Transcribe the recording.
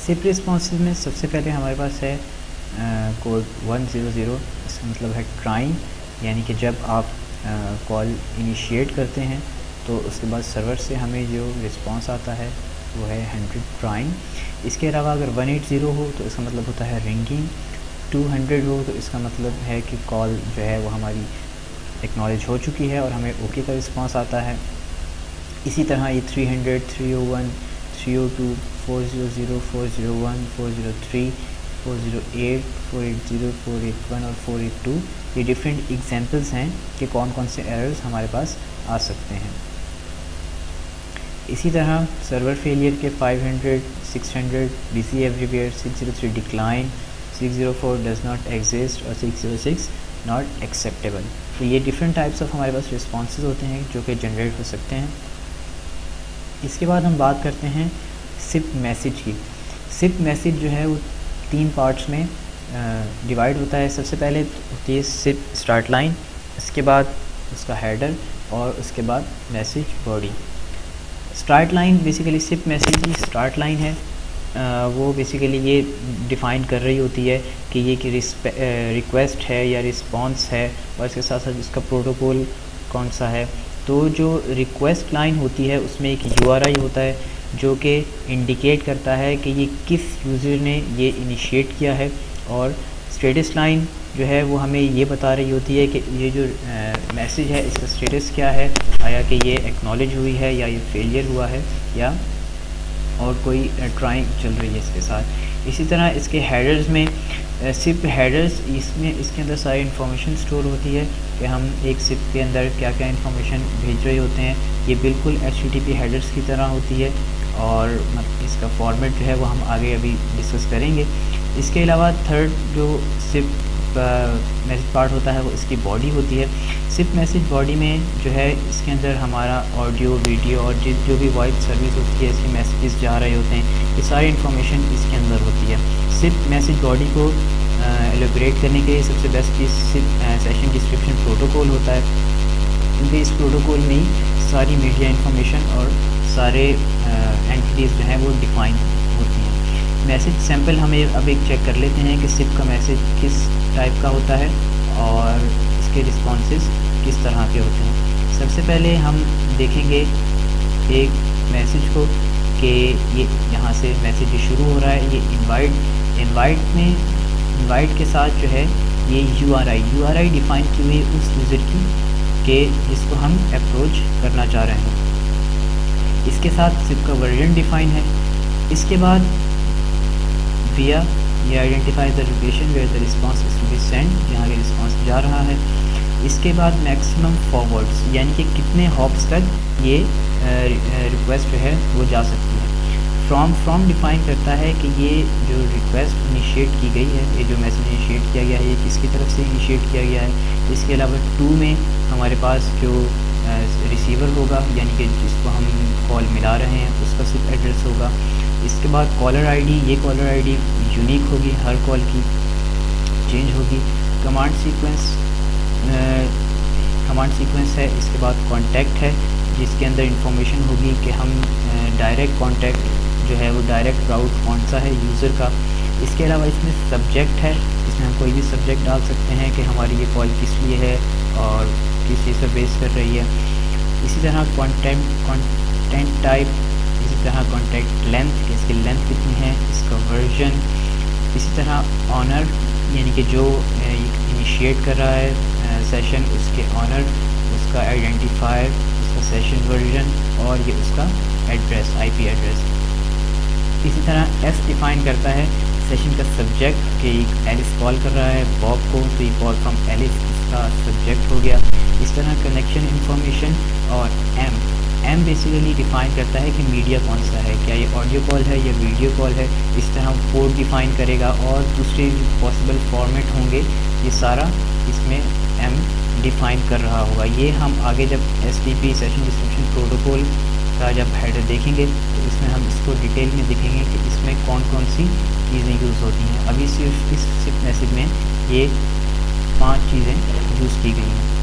SIP responses में सबसे पहले हमारे पास है कोड 100। इसका मतलब है ट्राइंग, यानी कि जब आप कॉल इनिशिएट करते हैं तो उसके बाद सर्वर से हमें जो रिस्पॉन्स आता है वो है 100 ट्राइंग। इसके अलावा अगर 180 हो तो इसका मतलब होता है रिंगिंग, 200 हो तो इसका मतलब है कि कॉल जो है वो हमारी एक्नॉलेज हो चुकी है और हमें ओके का रिस्पॉन्स आता है। इसी तरह ये 300, 301, 302, 400, 401, 403, 408, 480, 481 और 482 ये डिफरेंट एग्जांपल्स हैं कि कौन कौन से एरर्स हमारे पास आ सकते हैं। इसी तरह सर्वर फेलियर के 500, 600 busy everywhere, 603 decline, 604 does not exist और 606 नॉट एक्सेप्टेबल। तो ये डिफरेंट टाइप्स ऑफ हमारे पास रिस्पॉन्सेज होते हैं जो कि जनरेट हो सकते हैं। इसके बाद हम बात करते हैं सिप मैसेज की। सिप मैसेज जो है वो 3 पार्ट्स में डिवाइड होता है। सबसे पहले होती है सिप स्टार्ट लाइन, इसके बाद उसका हेडर और उसके बाद message body. Start line basically SIP message की स्टार्ट लाइन है, वो बेसिकली ये डिफ़ाइन कर रही होती है कि ये कि रिक्वेस्ट है या रिस्पॉन्स है और इसके साथ साथ इसका प्रोटोकॉल कौन सा है। तो जो रिक्वेस्ट लाइन होती है उसमें एक URI होता है जो कि इंडिकेट करता है कि ये किस यूज़र ने ये इनिशिएट किया है, और स्टेटस लाइन जो है वो हमें ये बता रही होती है कि ये जो मैसेज है इसका स्टेटस क्या है, आया कि ये एक्नॉलेज हुई है या ये फेलियर हुआ है या और कोई ट्राइंग चल रही है इसके साथ। इसी तरह इसके हेडर्स में सिप हेडर्स, इसमें इसके अंदर सारी इन्फॉर्मेशन स्टोर होती है कि हम एक सिप के अंदर क्या क्या इन्फॉर्मेशन भेज रहे होते हैं। ये बिल्कुल HTTP हेडर्स की तरह होती है और इसका फॉर्मेट जो है वो हम आगे अभी डिस्कस करेंगे। इसके अलावा थर्ड जो सिप मैसेज पार्ट होता है वो इसकी बॉडी होती है। सिप मैसेज बॉडी में जो है इसके अंदर हमारा ऑडियो, वीडियो और जो भी वॉइस सर्विस होती है, इसके मैसेजेस जा रहे होते हैं, ये सारी इन्फॉर्मेशन इसके अंदर होती है। सिप मैसेज बॉडी को एलोबरेट करने के लिए सबसे बेस्ट चीज़ सिप सेशन डिस्क्रिप्शन प्रोटोकॉल होता है, क्योंकि इस प्रोटोकॉल में ही सारी मीडिया इन्फॉर्मेशन और सारे एंटिटीज़ जो हैं वो डिफाइन होती हैं। मैसेज सैम्पल हमें अब एक चेक कर लेते हैं कि सिप का मैसेज किस टाइप का होता है और इसके रिस्पॉन्सेज किस तरह के होते हैं। सबसे पहले हम देखेंगे एक मैसेज को कि ये यहाँ से मैसेज शुरू हो रहा है। ये इनवाइट के साथ जो है ये URI डिफ़ाइन की हुई उस यूज़र की कि जिसको हम अप्रोच करना चाह रहे हैं। इसके साथ सिप का वर्जन डिफ़ाइन है। इसके बाद विया ये identify the location where the response is to be send, जहाँ के रिस्पॉन्स जा रहा है। इसके बाद मैक्सिमम फॉरवर्ड्स, यानी कि कितने हॉप्स तक ये रिक्वेस्ट जो है वो जा सकती है। फ्रॉम डिफाइन करता है कि ये जो रिक्वेस्ट इनिशिएट की गई है, ये जो मैसेज इनिशिएट किया गया है, ये किसकी तरफ से इनिशिएट किया गया है। इसके अलावा 2 में हमारे पास जो रिसीवर होगा, यानी कि जिसको हम कॉल मिला रहे हैं, उसका सिप एड्रेस होगा। इसके बाद कॉलर आईडी, ये कॉलर आईडी यूनिक होगी, हर कॉल की चेंज होगी। कमांड सीक्वेंस है। इसके बाद कॉन्टैक्ट है, जिसके अंदर इंफॉर्मेशन होगी कि हम डायरेक्ट कॉन्टैक्ट जो है वो डायरेक्ट राउट कौन सा है यूज़र का। इसके अलावा इसमें सब्जेक्ट है, इसमें हम कोई भी सब्जेक्ट डाल सकते हैं कि हमारी ये कॉल किस लिए है और किस चीज़ पर बेस कर रही है। इसी तरह कंटेंट टाइप, इसी तरह कॉन्टैक्ट लेंथ, इसकी लेंथ कितनी है, इसका वर्जन। इसी तरह ऑनर, यानी कि जो इनिशिएट कर रहा है सेशन, उसके ऑनर, उसका आइडेंटिफायर, उसका सेशन वर्जन और ये उसका एड्रेस, IP एड्रेस। इसी तरह S डिफ़ाइन करता है सेशन का सब्जेक्ट कि एलिस कॉल कर रहा है बॉब को, तो ये कॉल फ्रॉम एलिस इसका सब्जेक्ट हो गया। इस तरह कनेक्शन इन्फॉर्मेशन। और M बेसिकली डिफ़ाइन करता है कि मीडिया कौन सा है, क्या ये ऑडियो कॉल है या वीडियो कॉल है। इस तरह पोर्ट डिफ़ाइन करेगा और दूसरे पॉसिबल फॉर्मेट होंगे, ये सारा इसमें M डिफ़ाइन कर रहा होगा। ये हम आगे जब STP सेशन डिस्क्रिप्शन प्रोटोकॉल का जब हेडर देखेंगे तो इसमें हम इसको डिटेल में देखेंगे कि इसमें कौन कौन सी चीज़ें यूज़ होती हैं। अभी सिर्फ इस सिप मैसेज में ये 5 चीज़ें यूज़ की गई हैं।